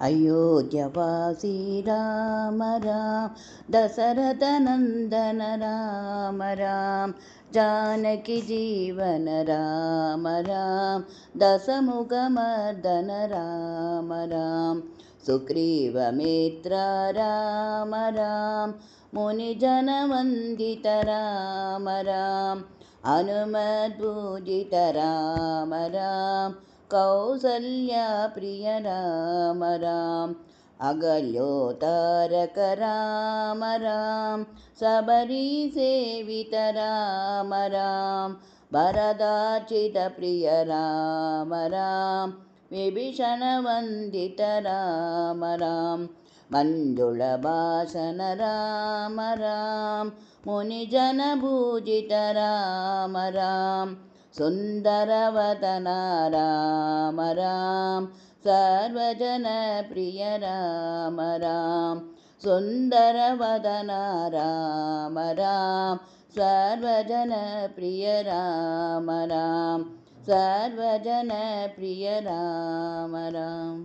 अयोध्यवासी राम राम दशरथनन्दन राम राम जानकी जीवन राम राम दशमुखमर्दन राम राम सुग्रीवमित्र राम राम मुनिजनवन्दित राम राम हनुमद्पूजित राम राम कौसल्याप्रिय राम राम अगल्योतारक राम राम सबरीसेवित राम राम भरदार्चित प्रिय राम राम विभीषणवन्दित राम राम मञ्जुलभाषण राम राम मुनिजनपूजित राम राम सुन्दरवदन राम राम सर्वजनप्रिय राम राम सुन्दरवदन राम राम सर्वजनप्रिय राम राम सर्वजनप्रिय राम राम।